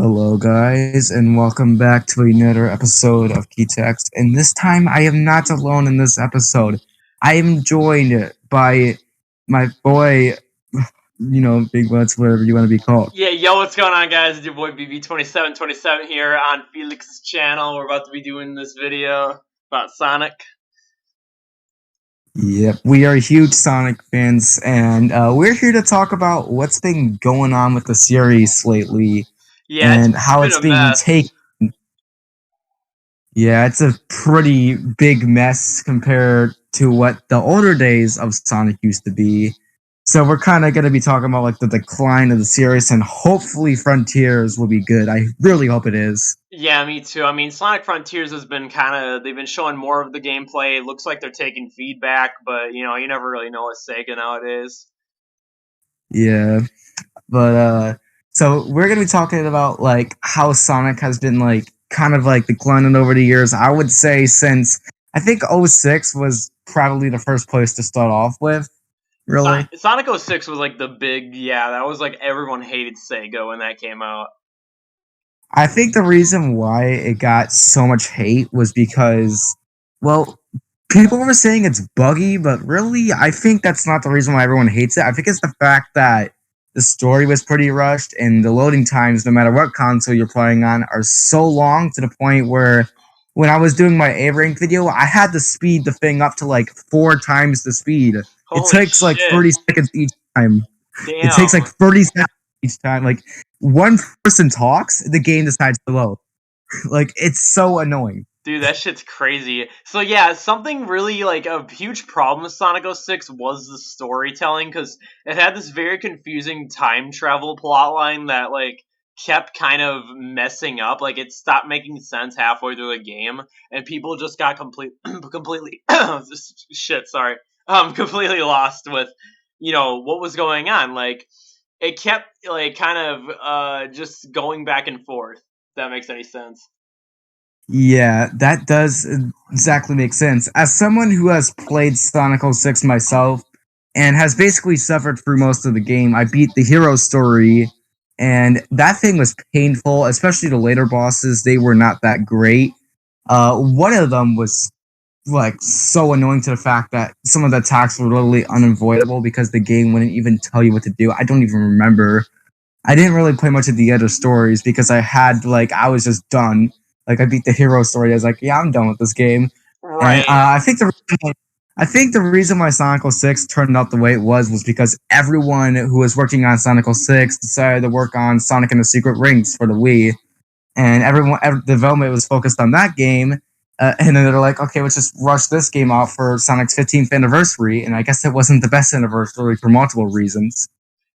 Hello, guys, and welcome back to another episode of Key Text. And this time, I am not alone in this episode. I am joined by my boy, Big Butts, whatever you want to be called. Yeah, yo, what's going on, guys? It's your boy Bb2727 here on Felix's channel. We're about to be doing this video about Sonic. Yep, we are huge Sonic fans, and we're here to talk about what's been going on with the series lately and how it's being taken. Yeah, it's a pretty big mess compared to what the older days of Sonic used to be. So we're kind of going to be talking about like the decline of the series, and hopefully Frontiers will be good. I really hope it is. Yeah, me too. I mean, Sonic Frontiers has been they've been showing more of the gameplay. It looks like they're taking feedback, but you never really know with Sega nowadays. Yeah, but so we're going to be talking about like how Sonic has been like kind of like declining over the years. I would say since I think 06 was probably the first place to start off with. Really? Sonic 06 was like the big, that was like everyone hated Sega when that came out. I think the reason why it got so much hate was because, well, people were saying it's buggy, but really, I think that's not the reason why everyone hates it. I think it's the fact that the story was pretty rushed and the loading times, no matter what console you're playing on, are so long to the point where when I was doing my A-rank video, I had to speed the thing up to like 4 times the speed. Holy it takes like 30 seconds each time. Damn. It takes like 30 seconds each time. Like, one person talks, the game decides to load. Like, it's so annoying. Dude, that shit's crazy. So yeah, something really like a huge problem with Sonic 06 was the storytelling, because it had this very confusing time travel plotline that like kept kind of messing up. Like it stopped making sense halfway through the game, and people just got completely completely lost with what was going on. Like it kept like kind of just going back and forth. If that makes any sense. Yeah, that does exactly make sense. As someone who has played Sonic 06 myself and has basically suffered through most of the game, I beat the hero story, and that thing was painful, especially the later bosses. They were not that great. One of them was like so annoying to the fact that some of the attacks were literally unavoidable because the game wouldn't even tell you what to do. I don't even remember. I didn't really play much of the other stories because I was just done. Like, I beat the hero story. I was like, yeah, I'm done with this game. Right. And I think the reason why Sonic 06 turned out the way it was because everyone who was working on Sonic 06 decided to work on Sonic and the Secret Rings for the Wii. And development was focused on that game. And then they're like, okay, let's just rush this game out for Sonic's 15th anniversary. And I guess it wasn't the best anniversary for multiple reasons.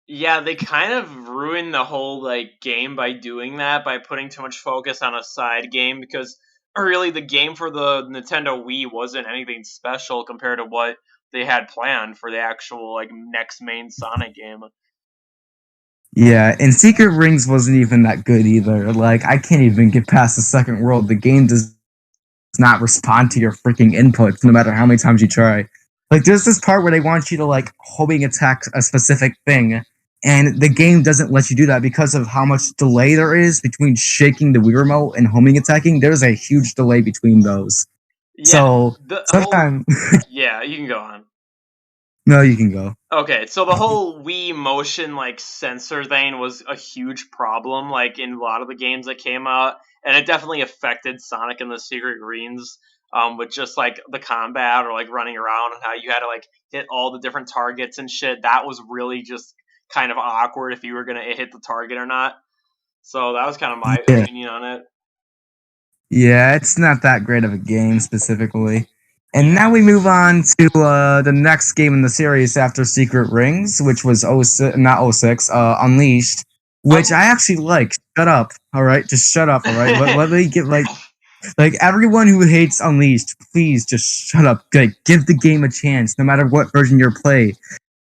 Yeah, they kind of ruined the whole like game by doing that, by putting too much focus on a side game, because really the game for the Nintendo Wii wasn't anything special compared to what they had planned for the actual like next main Sonic game. Yeah, and Secret Rings wasn't even that good either. Like, I can't even get past the second world. The game does not respond to your freaking inputs, no matter how many times you try. Like, there's this part where they want you to, like, homing attack a specific thing, and the game doesn't let you do that because of how much delay there is between shaking the Wii remote and homing attacking. There's a huge delay between those. Yeah, so, sometimes... yeah, you can go on. No, you can go. Okay, so the whole Wii motion, like, sensor thing was a huge problem, like, in a lot of the games that came out, and it definitely affected Sonic and the Secret Rings, with just, like, the combat or, like, running around and how you had to, like, hit all the different targets and shit. That was really just kind of awkward if you were going to hit the target or not. So that was kind of my opinion on it. Yeah, it's not that great of a game, specifically. And now we move on to the next game in the series after Secret Rings, which was Unleashed, which I actually like. Shut up, all right? Just shut up, all right? let me get like everyone who hates Unleashed, please just shut up. Like, give the game a chance, no matter what version you're playing.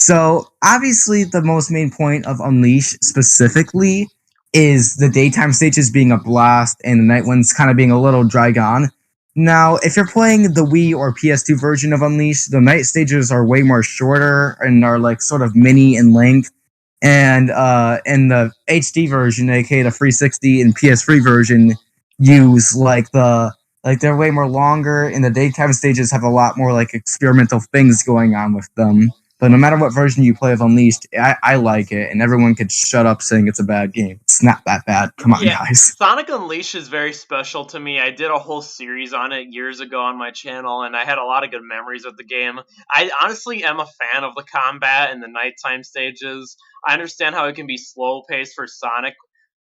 So obviously, the most main point of Unleashed specifically is the daytime stages being a blast and the night ones kind of being a little drag on. Now, if you're playing the Wii or PS2 version of Unleashed, the night stages are way more shorter and are like sort of mini in length. and in the HD version, aka the 360 and PS3 version, use like they're way more longer, and the daytime stages have a lot more like experimental things going on with them. But no matter what version you play of Unleashed, I like it, and everyone could shut up saying it's a bad game. It's not that bad. Come on, Yeah, guys. Sonic Unleashed is very special to me. I did a whole series on it years ago on my channel, and I had a lot of good memories of the game. I honestly am a fan of the combat and the nighttime stages. I understand how it can be slow paced for Sonic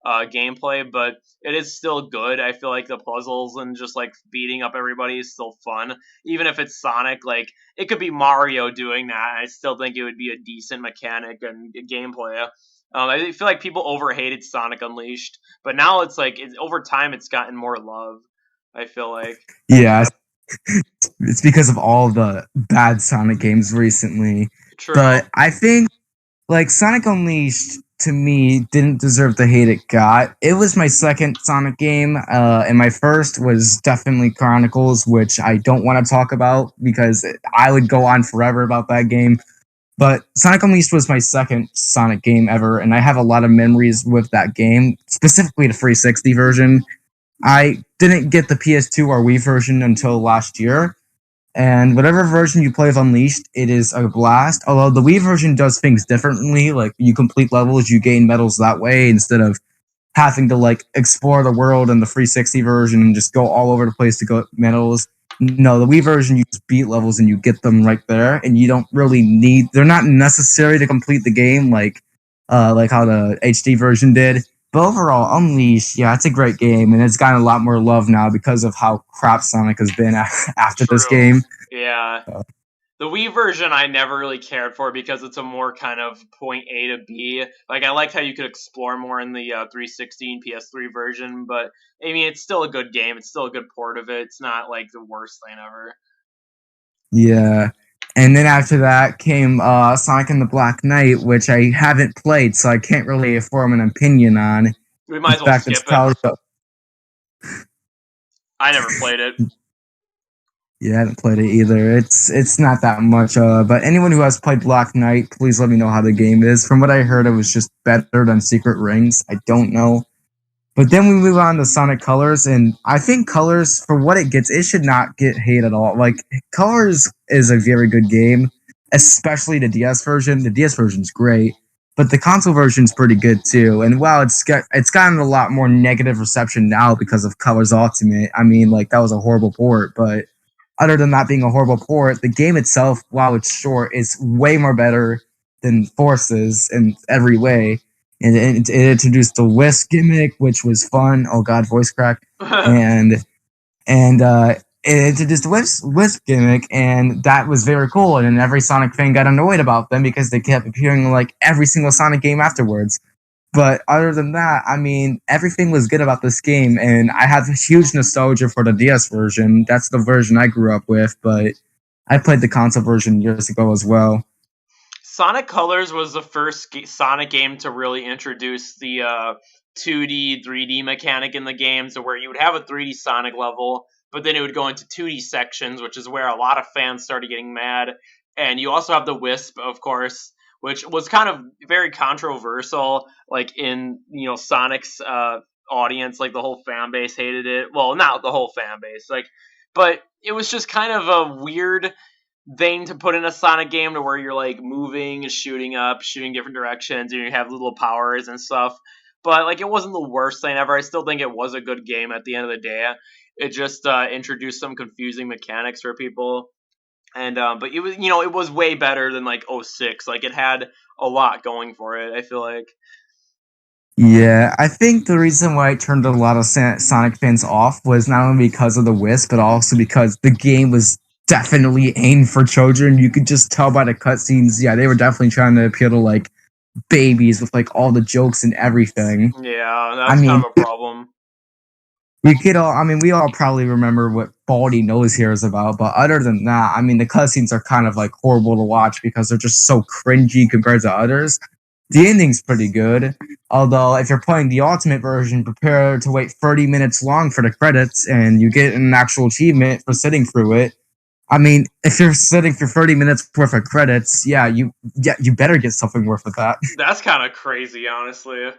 gameplay, but it is still good. I feel like the puzzles and just like beating up everybody is still fun. Even if it's Sonic, like it could be Mario doing that. I still think it would be a decent mechanic and gameplay. I feel like people overhated Sonic Unleashed, but now it's like over time it's gotten more love. I feel like Yeah, it's because of all the bad Sonic games recently. true. But I think like Sonic Unleashed to me didn't deserve the hate it got. It was my second Sonic game, and my first was definitely Chronicles, which I don't want to talk about because I would go on forever about that game. But Sonic Unleashed was my second Sonic game ever, and I have a lot of memories with that game, specifically the 360 version. I didn't get the PS2 or Wii version until last year, and whatever version you play of Unleashed, it is a blast. Although the Wii version does things differently, like you complete levels, you gain medals that way instead of having to like explore the world in the 360 version and just go all over the place to go medals. No, the Wii version you just beat levels and you get them right there, and you don't really need. They're not necessary to complete the game like how the HD version did. But overall, Unleashed, yeah, it's a great game, and it's gotten a lot more love now because of how crap Sonic has been after this True. game. Yeah. The Wii version I never really cared for because it's a more kind of point A to B. Like I liked how you could explore more in the 360 and PS3 version, but I mean it's still a good game. It's still a good port of it. It's not like the worst thing ever. Yeah. And then after that came Sonic and the Black Knight, which I haven't played, so I can't really form an opinion on. We In might as well fact, it's skip it. probably I never played it. yeah, I haven't played it either. It's not that much. But anyone who has played Black Knight, please let me know how the game is. From what I heard, it was just better than Secret Rings. I don't know. But then we move on to Sonic Colors, and I think Colors, for what it gets, it should not get hate at all. Like, Colors is a very good game, especially the DS version. The DS version's great, but the console version's pretty good too. And wow, it's gotten a lot more negative reception now because of Colors Ultimate. I mean, like, that was a horrible port, but other than that being a horrible port, the game itself, while it's short, is way more better than Forces in every way. And it introduced the Wisp gimmick, which was fun. Oh god, voice crack. And it introduced the Wisp gimmick, and that was very cool. And then every Sonic fan got annoyed about them because they kept appearing in like every single Sonic game afterwards. But other than that, I mean, everything was good about this game, and I have huge nostalgia for the DS version. That's the version I grew up with, but I played the console version years ago as well. Sonic Colors was the first Sonic game to really introduce the 2D, 3D mechanic in the game, so where you would have a 3D Sonic level, but then it would go into 2D sections, which is where a lot of fans started getting mad. And you also have the Wisp, of course, which was kind of very controversial, like in Sonic's audience, like the whole fan base hated it. Well, not the whole fan base, like, but it was just kind of a weird thing to put in a Sonic game to where you're like moving, shooting up, shooting different directions, and you have little powers and stuff. But like, it wasn't the worst thing ever. I still think it was a good game at the end of the day. It just introduced some confusing mechanics for people, and but it was it was way better than like '06. Like it had a lot going for it. I feel like. Yeah, I think the reason why it turned a lot of Sonic fans off was not only because of the Wisp, but also because the game was definitely aimed for children. You could just tell by the cutscenes. Yeah, they were definitely trying to appeal to like babies with like all the jokes and everything. Yeah, I that's kind mean, of a problem. we all probably remember what Baldy Nose here is about, but other than that, I mean, the cutscenes are kind of like horrible to watch because they're just so cringy compared to others. The ending's pretty good, although if you're playing the Ultimate version, prepare to wait 30 minutes long for the credits, and you get an actual achievement for sitting through it. I mean, if you're sitting for 30 minutes worth of credits, you better get something worth of that. That's kind of crazy, honestly.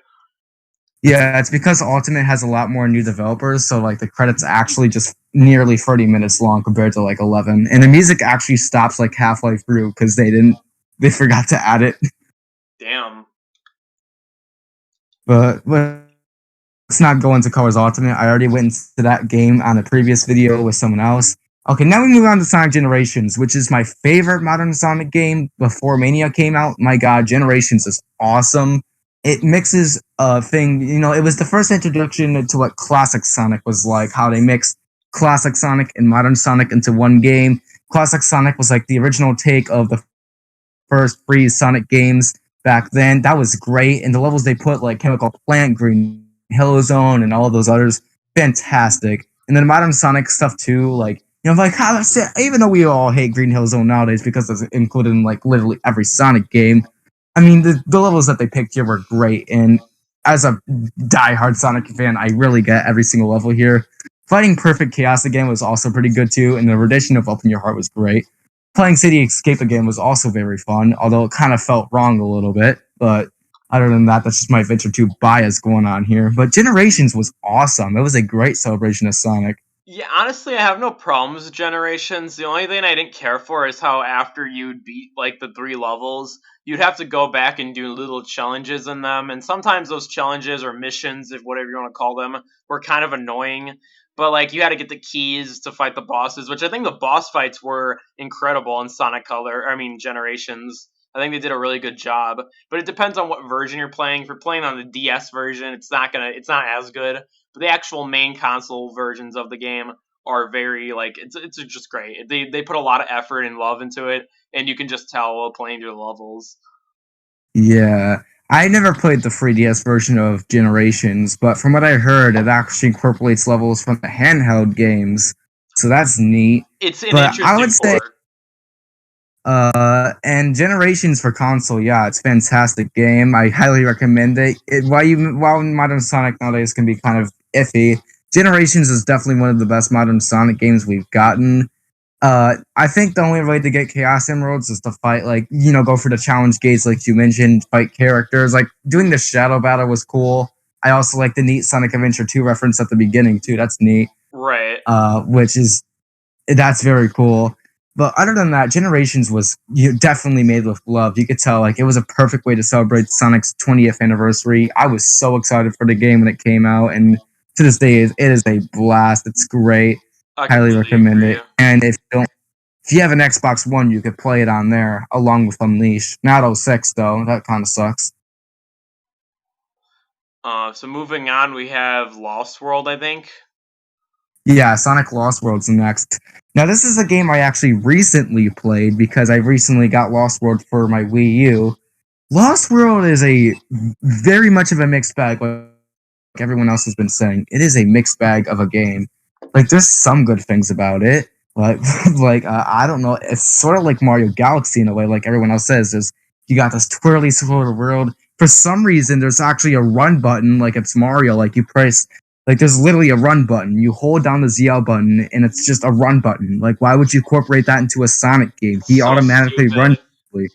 Yeah, it's because Ultimate has a lot more new developers, so like the credits actually just nearly 30 minutes long compared to like 11, and the music actually stops like halfway through because they forgot to add it. Damn. But let's not go into Colors Ultimate. I already went into that game on a previous video with someone else. Okay, now we move on to Sonic Generations, which is my favorite modern Sonic game before Mania came out. My god, Generations is awesome. It mixes a thing, it was the first introduction to what classic Sonic was like, how they mixed classic Sonic and modern Sonic into one game. Classic Sonic was like the original take of the first free Sonic games back then. That was great. And the levels they put, like Chemical Plant, Green Hill Zone, and all those others, fantastic. And then modern Sonic stuff too, like, like how even though we all hate Green Hill Zone nowadays because it's included in like literally every Sonic game, I mean the levels that they picked here were great. And as a diehard Sonic fan, I really get every single level here. Fighting Perfect Chaos again was also pretty good too, and the rendition of Open Your Heart was great. Playing City Escape again was also very fun, although it kind of felt wrong a little bit. But other than that, that's just my Adventure 2 bias going on here. But Generations was awesome. It was a great celebration of Sonic. Yeah, honestly, I have no problems with Generations. The only thing I didn't care for is how after you'd beat like the 3 levels, you'd have to go back and do little challenges in them, and sometimes those challenges or missions, if whatever you want to call them, were kind of annoying. But like you had to get the keys to fight the bosses, which I think the boss fights were incredible in Sonic Color. I mean Generations. I think they did a really good job. But it depends on what version you're playing. If you're playing on the DS version, it's not as good. But the actual main console versions of the game are very like it's just great. They put a lot of effort and love into it, and you can just tell while playing through the levels. Yeah. I never played the 3DS version of Generations, but from what I heard, it actually incorporates levels from the handheld games. So that's neat. It's an But I interesting would say port. and Generations for console, yeah, it's a fantastic game. I highly recommend it. While modern Sonic nowadays can be kind of iffy, Generations is definitely one of the best modern Sonic games we've gotten. I think the only way to get Chaos Emeralds is to fight, like, go for the challenge gates, like you mentioned, fight characters. Like, doing the Shadow Battle was cool. I also like the neat Sonic Adventure 2 reference at the beginning, too. That's neat. Right. That's very cool. But other than that, Generations was definitely made with love. You could tell, like, it was a perfect way to celebrate Sonic's 20th anniversary. I was so excited for the game when it came out, and to this day, it is a blast. It's great. I Highly completely recommend agree. it. And if you have an Xbox One, you could play it on there along with Unleashed. Not 06 though. That kind of sucks. So moving on, we have Lost World, I think. Yeah, Sonic Lost World's next. Now, this is a game I actually recently played because I recently got Lost World for my Wii U. Lost World is a very much of a mixed bag, like everyone else has been saying. It is a mixed bag of a game. Like, there's some good things about it. Like, I don't know. It's sort of like Mario Galaxy in a way, like everyone else says. You got this twirly sort of world. For some reason, there's actually a run button, like it's Mario. Like, you press like there's literally a run button. You hold down the ZL button and it's just a run button. Like, why would you incorporate that into a Sonic game? He So automatically runs. stupid.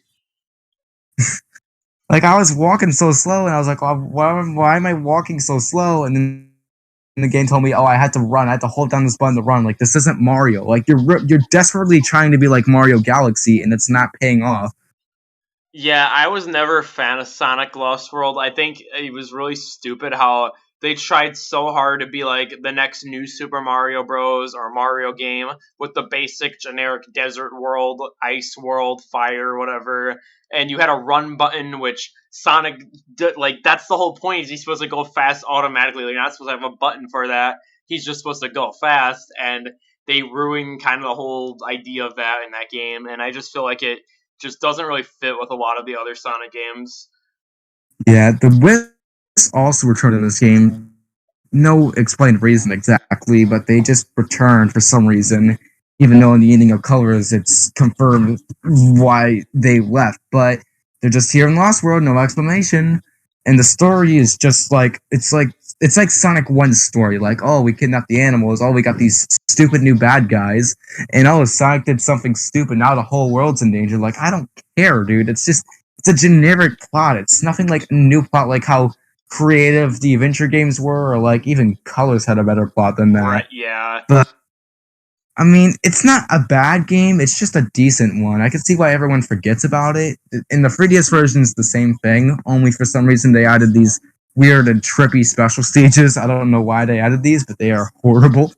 Like, I was walking so slow and I was like, oh, why am I walking so slow? And then the game told me, oh, I had to run. I had to hold down this button to run. Like, this isn't Mario. Like, you're desperately trying to be like Mario Galaxy and it's not paying off. Yeah, I was never a fan of Sonic Lost World. I think it was really stupid how they tried so hard to be like the next new Super Mario Bros. Or Mario game with the basic generic desert world, ice world, fire, whatever. And you had a run button, which Sonic, like, that's the whole point. Is he's supposed to go fast automatically. Like, you're not supposed to have a button for that. He's just supposed to go fast. And they ruined kind of the whole idea of that in that game. And I just feel like it just doesn't really fit with a lot of the other Sonic games. Yeah, the Wisps also returned in this game. No explained reason exactly, but they just returned for some reason. Even though in the ending of Colors, it's confirmed why they left. But they're just here in Lost World, no explanation. and the story is just like it's like Sonic 1's story. Like, oh, we kidnapped the animals. Oh, we got these stupid new bad guys, and oh, Sonic did something stupid. Now the whole world's in danger. Like, I don't care, dude. It's a generic plot. It's nothing like a new plot, like how creative the adventure games were, or like even Colors had a better plot than that. Right, yeah. But I mean, it's not a bad game. It's just a decent one. I can see why everyone forgets about it. In the 3DS version, it's the same thing. Only for some reason they added these weird and trippy special stages. I don't know why they added these, but they are horrible.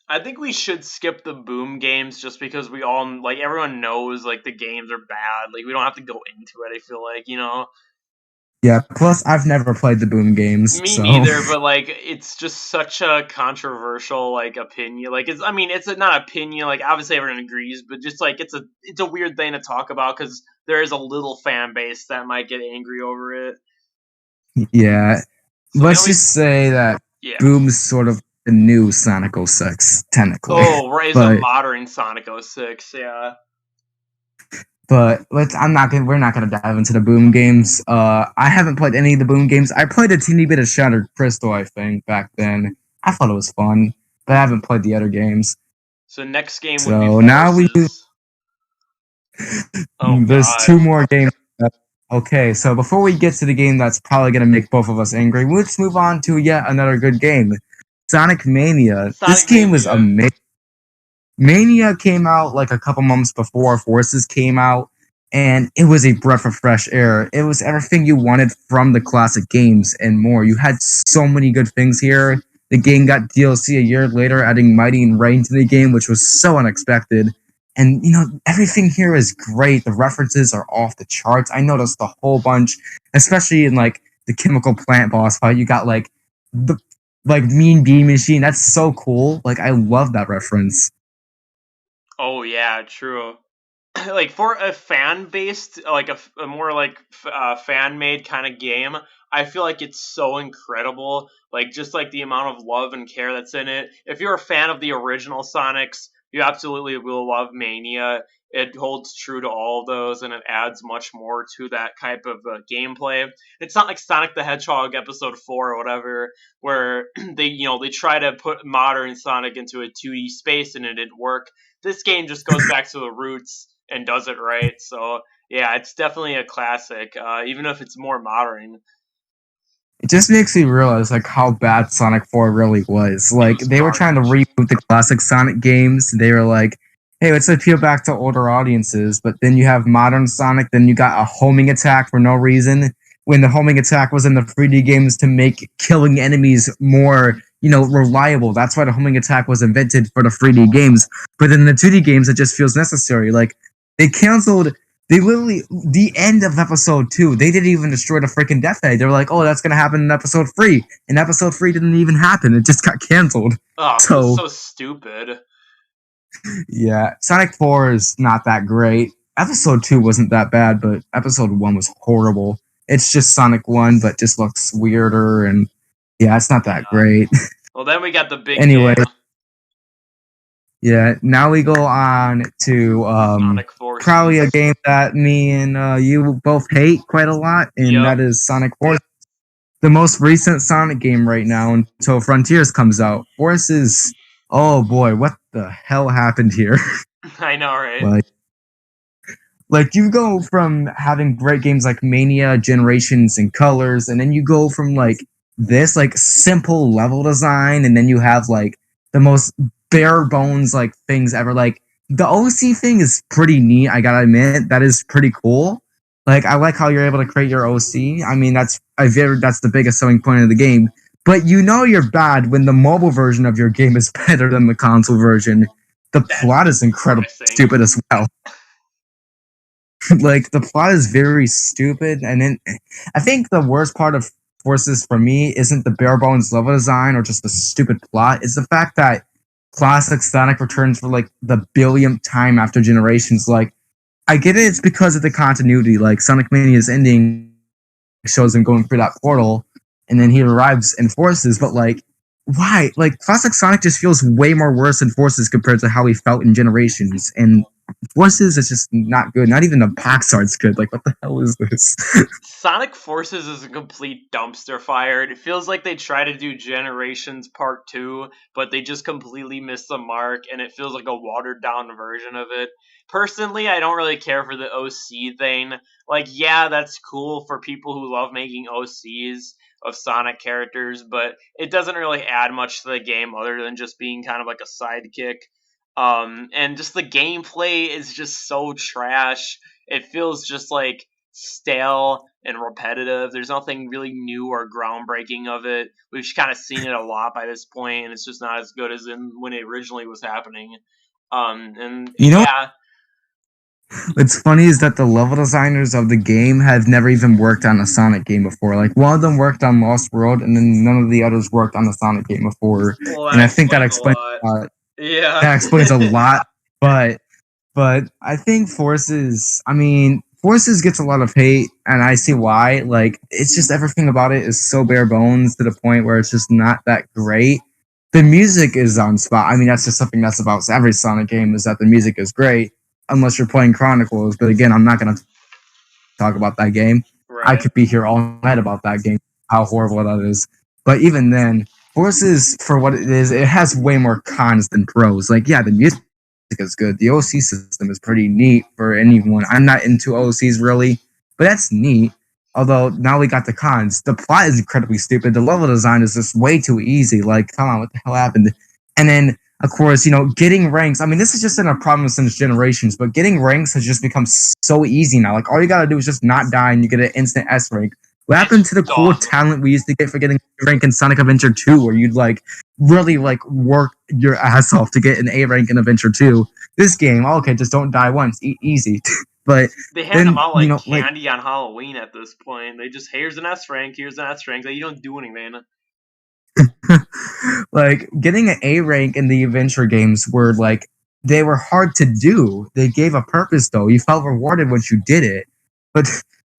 I think we should skip the Boom games just because we all like everyone knows like the games are bad. Like we don't have to go into it. I feel like Yeah. Plus, I've never played the Boom games, me so neither. But like it's just such a controversial like opinion. Like it's not opinion. Like obviously everyone agrees, but just like it's a weird thing to talk about because there is a little fan base that might get angry over it. yeah. So Let's just say that yeah. Boom's sort of the new Sonic 06, technically. Oh, right, it's a modern Sonic 06, yeah. But we're not gonna dive into the Boom games. I haven't played any of the Boom games. I played a teeny bit of Shattered Crystal, I think, back then. I thought it was fun, but I haven't played the other games. So next game would be So now there's God. 2 more games. Okay, so before we get to the game that's probably gonna make both of us angry, let's move on to yet another good game, Sonic Mania. This game was amazing. Mania came out like a couple months before Forces came out, and it was a breath of fresh air. It was everything you wanted from the classic games and more. You had so many good things here. The game got DLC a year later, adding Mighty and Rain to the game, which was so unexpected. And, everything here is great. The references are off the charts. I noticed a whole bunch, especially in, like, the chemical plant boss fight. You got, like, the Mean Bee Machine. That's so cool. Like, I love that reference. Oh yeah, true. Like for a fan based, like a more like fan made kind of game, I feel like it's so incredible. Like just like the amount of love and care that's in it. If you're a fan of the original Sonics, you absolutely will love Mania. It holds true to all of those, and it adds much more to that type of gameplay. It's not like Sonic the Hedgehog Episode 4 or whatever, where they try to put modern Sonic into a 2D space and it didn't work. This game just goes back to the roots and does it right. So yeah, it's definitely a classic, even if it's more modern. It just makes me realize like how bad Sonic 4 really was. Like they were trying to reboot the classic Sonic games. They were like, hey, let's appeal back to older audiences. But then you have modern Sonic, then you got a homing attack for no reason. When the homing attack was in the 3D games to make killing enemies more, reliable. That's why the homing attack was invented for the 3D games. But in the 2D games, it just feels necessary. Like they literally, the end of episode 2, they didn't even destroy the freaking Death Egg. They were like, oh, that's going to happen in episode 3. And episode 3 didn't even happen. It just got canceled. Oh, so stupid. Yeah, Sonic 4 is not that great. Episode 2 wasn't that bad, but episode 1 was horrible. It's just Sonic 1, but just looks weirder, and yeah, it's not that great. Well, then we got the big anyway. game. Yeah, now we go on to probably a game that me and you both hate quite a lot, and that is Sonic Forces. The most recent Sonic game right now until Frontiers comes out. Forces, oh boy, what the hell happened here? I know, right? Like you go from having great games like Mania, Generations, and Colors, and then you go from like this like simple level design, and then you have like the most bare bones like things ever. Like the OC thing is pretty neat, I gotta admit. That is pretty cool. Like I like how you're able to create your OC. I mean that's the biggest selling point of the game. But you're bad when the mobile version of your game is better than the console version. The plot is incredibly stupid as well. Like the plot is very stupid, and then I think the worst part of Forces for me isn't the bare bones level design or just the stupid plot. It's the fact that classic Sonic returns for like the billionth time after Generations. Like I get it, it's because of the continuity. Like Sonic Mania's ending shows him going through that portal, and then he arrives in Forces. But like, why? Like classic Sonic just feels way more worse in Forces compared to how he felt in Generations, and Forces is just not good. Not even the box art's good. Like, what the hell is this? Sonic Forces is a complete dumpster fire. It feels like they try to do Generations Part 2, but they just completely missed the mark, and it feels like a watered down version of it. Personally, I don't really care for the OC thing. Like, yeah, that's cool for people who love making OCs of Sonic characters, but it doesn't really add much to the game other than just being kind of like a sidekick. And just the gameplay is just so trash. It feels just like stale and repetitive. There's nothing really new or groundbreaking of it. We've kind of seen it a lot by this point, and it's just not as good as in when it originally was happening. And You know yeah, what's funny is that the level designers of the game have never even worked on a Sonic game before. Like one of them worked on Lost World, and then none of the others worked on a Sonic game before. well, And that I think explains a lot. that Yeah, explains a lot. But I think Forces. I mean, Forces gets a lot of hate, and I see why. Like it's just everything about it is so bare bones to the point where it's just not that great. The music is on spot. I mean, that's just something that's about every Sonic game is that the music is great, unless you're playing Chronicles. But again, I'm not going to talk about that game. I right. could be here all night about that game, how horrible that is. But even then, Forces, for what it is, it has way more cons than pros. Like, yeah, the music is good. The OC system is pretty neat for anyone. I'm not into OCs really, but that's neat. Although now we got the cons. The plot is incredibly stupid. The level design is just way too easy. Like, come on, what the hell happened? And then, of course, getting ranks. I mean, this has just been a problem since generations, but getting ranks has just become so easy now. Like, all you gotta do is just not die and you get an instant S rank. What happened It's to the cool dumb. talent we used to get for getting rank in Sonic Adventure 2, where you'd like really like work your ass off to get an A rank in Adventure 2? This game, okay, just don't die once, easy. But They hand them then, out like like candy on Halloween at this point. They just here's an S rank, here's an S rank. Like, you don't do anything. like getting an A rank in the adventure games were like they were hard to do. They gave a purpose though. You felt rewarded once you did it. But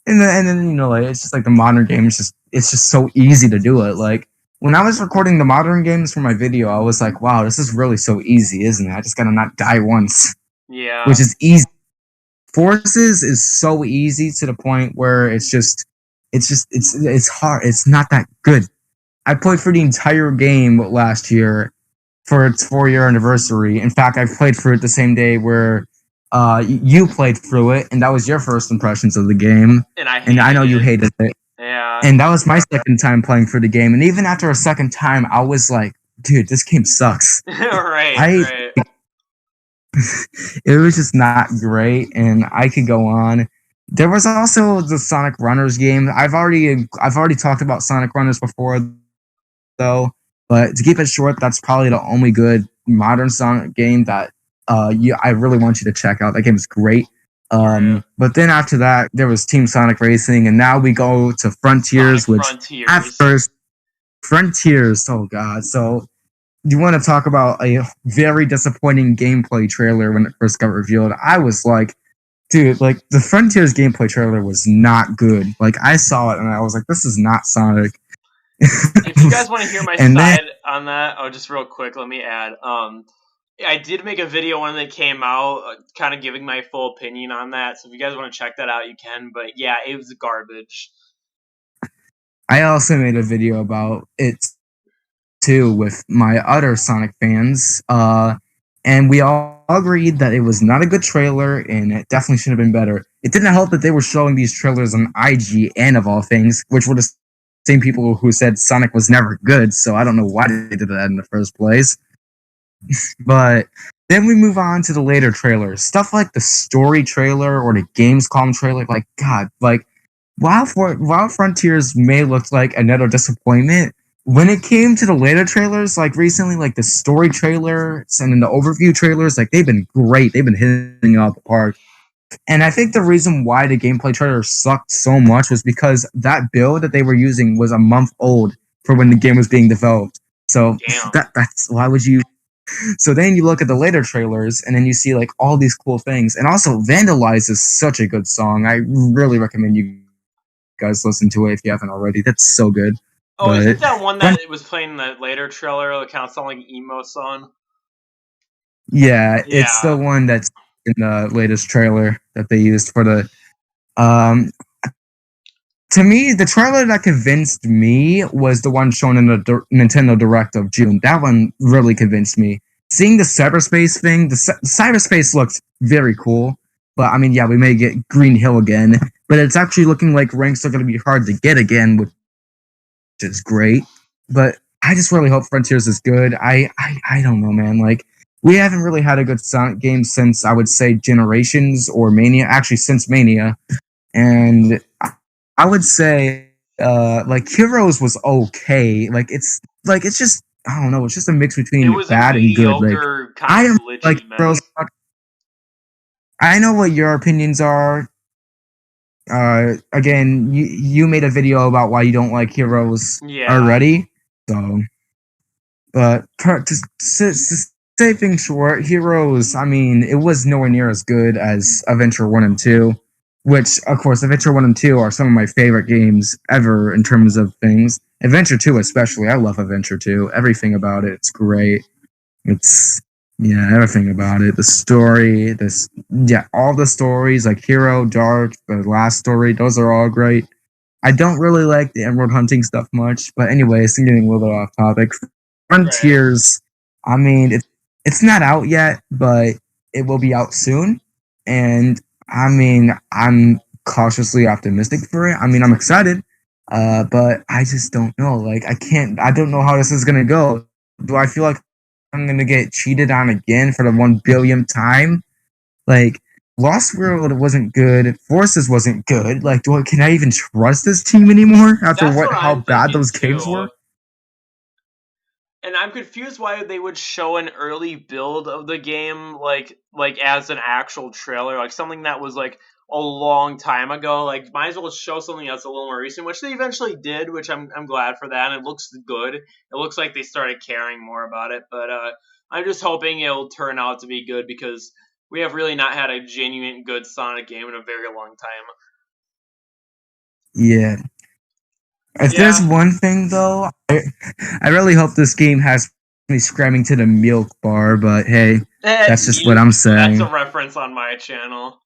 and then like it's just like the modern games it's just so easy to do it. Like when I was recording the modern games for my video, I was like, wow, this is really so easy, isn't it? I just gotta not die once, Yeah. which is easy. Forces is so easy to the point where it's hard. It's not that good. I played for the entire game last year for its 4-year anniversary. In fact, I played through it the same day where you played through it, and that was your first impressions of the game. And I And I hated know you it. hated it. Yeah. And that was my second time playing through the game. And even after a second time, I was like, dude, this game sucks. Right, I right. It was just not great, and I could go on. There was also the Sonic Runners game. I've already talked about Sonic Runners before, though. But to keep it short, that's probably the only good modern Sonic game that I really want you to check out. That game is great. Right. But then after that, there was Team Sonic Racing, and now we go to Sonic Frontiers, which at Frontiers. first, Frontiers, oh god. So you want to talk about a very disappointing gameplay trailer when it first got revealed? I was like, dude, like the Frontiers gameplay trailer was not good. Like I saw it and I was like, this is not Sonic. If you guys want to hear my And then side on that, oh, just real quick, let me add. I did make a video when they came out, kind of giving my full opinion on that. So if you guys want to check that out, you can. But yeah, it was garbage. I also made a video about it too with my other Sonic fans. And we all agreed that it was not a good trailer and it definitely should have been better. It didn't help that they were showing these trailers on IGN of all things, which were the same people who said Sonic was never good, so I don't know why they did that in the first place. But then we move on to the later trailers. Stuff like the story trailer or the Gamescom trailer. Like, God, like, while Frontiers may look like another disappointment, when it came to the later trailers, like recently, like the story trailers and then the overview trailers, like they've been great. They've been hitting out the park. And I think the reason why the gameplay trailer sucked so much was because that build that they were using was a month old for when the game was being developed. So Damn. that's why would you? So then you look at the later trailers and then you see like all these cool things. And also Vandalize is such a good song. I really recommend you guys listen to it if you haven't already. That's so good. Oh, is But it that one that it was playing in the later trailer that kind of sounded like an emo song? yeah, it's the Yeah. one that's in the latest trailer that they used for the um to me, the trailer that convinced me was the one shown in the Nintendo Direct of June. That one really convinced me. Seeing the cyberspace thing, the cyberspace looked very cool. But I mean, yeah, we may get Green Hill again, but it's actually looking like ranks are going to be hard to get again, which is great. But I just really hope Frontiers is good. I don't know, man. Like, we haven't really had a good Sonic game since, I would say, Generations or Mania. Actually, since Mania. And I would say like Heroes was okay. It's just, I don't know, it's just a mix It between was a bad and good. Like, mediocre, kind I of am like glitchy Heroes. mess. I know what your opinions are. Again, you made a video about why you don't like Heroes Yeah. already. So, but to say things short, Heroes, I mean, it was nowhere near as good as Adventure 1 and 2, which, of course, Adventure 1 and 2 are some of my favorite games ever in terms of things. Adventure 2, especially. I love Adventure 2. Everything about it, it's great. It's, yeah, everything about it. The story, all the stories, like Hero, Dark, the last story, those are all great. I don't really like the emerald hunting stuff much, but anyways, I'm getting a little bit off topic. Right. Frontiers, I mean, it's not out yet, but it will be out soon. And I mean, I'm cautiously optimistic for it. I mean, I'm excited, but I just don't know. Like, I don't know how this is gonna go. Do I feel like I'm gonna get cheated on again for the 1 billionth time? Like, Lost World wasn't good. Forces wasn't good. Like, can I even trust this team anymore after That's what how I'm bad thinking those games too. were? And I'm confused why they would show an early build of the game like as an actual trailer, like something that was like a long time ago. Like might as well show something that's a little more recent, which they eventually did, which I'm glad for that. And it looks good. It looks like they started caring more about it, but I'm just hoping it'll turn out to be good because we have really not had a genuine good Sonic game in a very long time. Yeah. If there's Yeah. one thing though, I really hope this game has me scramming to the milk bar. But hey, that's just what Milk. I'm That's a saying. reference on my channel.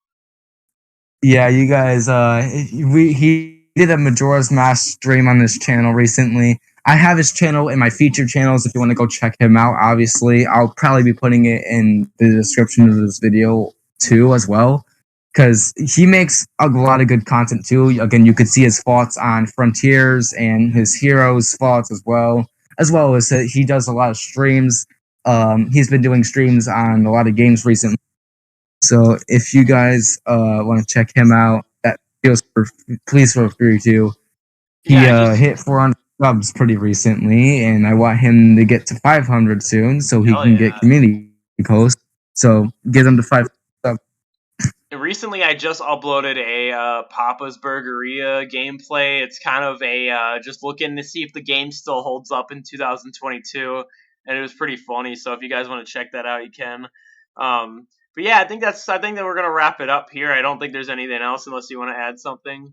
Yeah, you guys. He did a Majora's Mask stream on this channel recently. I have his channel in my featured channels. If you want to go check him out, obviously, I'll probably be putting it in the description of this video too, as well, because he makes a lot of good content too. Again, you could see his thoughts on Frontiers and his heroes' thoughts as well as he does a lot of streams. He's been doing streams on a lot of games recently. So if you guys want to check him out, please feel free to. He Yeah, just hit 400 subs pretty recently, and I want him to get to 500 soon so he hell can get yeah. community posts. So get him to 500 subs. Recently, I just uploaded a Papa's Burgeria gameplay. It's kind of a just looking to see if the game still holds up in 2022, and it was pretty funny. So if you guys want to check that out, you can. But yeah, I think that we're gonna wrap it up here. I don't think there's anything else unless you want to add something.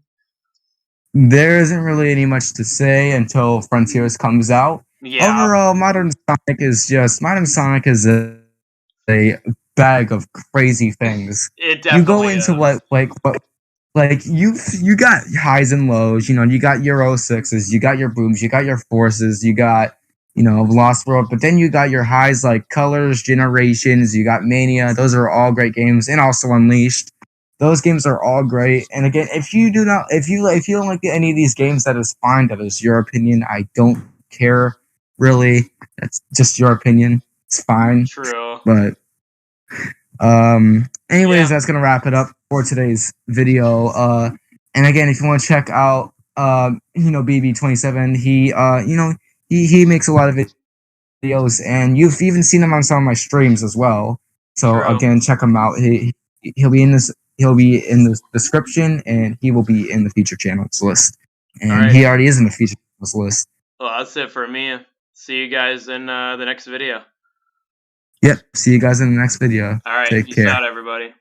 There isn't really any much to say until Frontiers comes out. Yeah, Overall, Modern Sonic is a bag of crazy things. it You go definitely into is. you got highs and lows. You know, you got your 06s, you got your booms, you got your forces, you got Lost World, but then you got your highs like Colors, Generations, you got Mania. Those are all great games, and also Unleashed. Those games are all great. And again, if you don't like any of these games, that is fine. That is your opinion. I don't care really. That's just your opinion. It's fine. True. But anyways, Yeah. that's gonna wrap it up for today's video. And again, if you want to check out Bb27, he makes a lot of videos, and you've even seen him on some of my streams as well. So True. again, check him out. He'll be in this. He'll be in the description, and he will be in the feature channels list. All And right. he already is in the feature channels list. Well, that's it for me. See you guys in the next video. Yep. See you guys in the next video. All right. Take Peace care. out, everybody.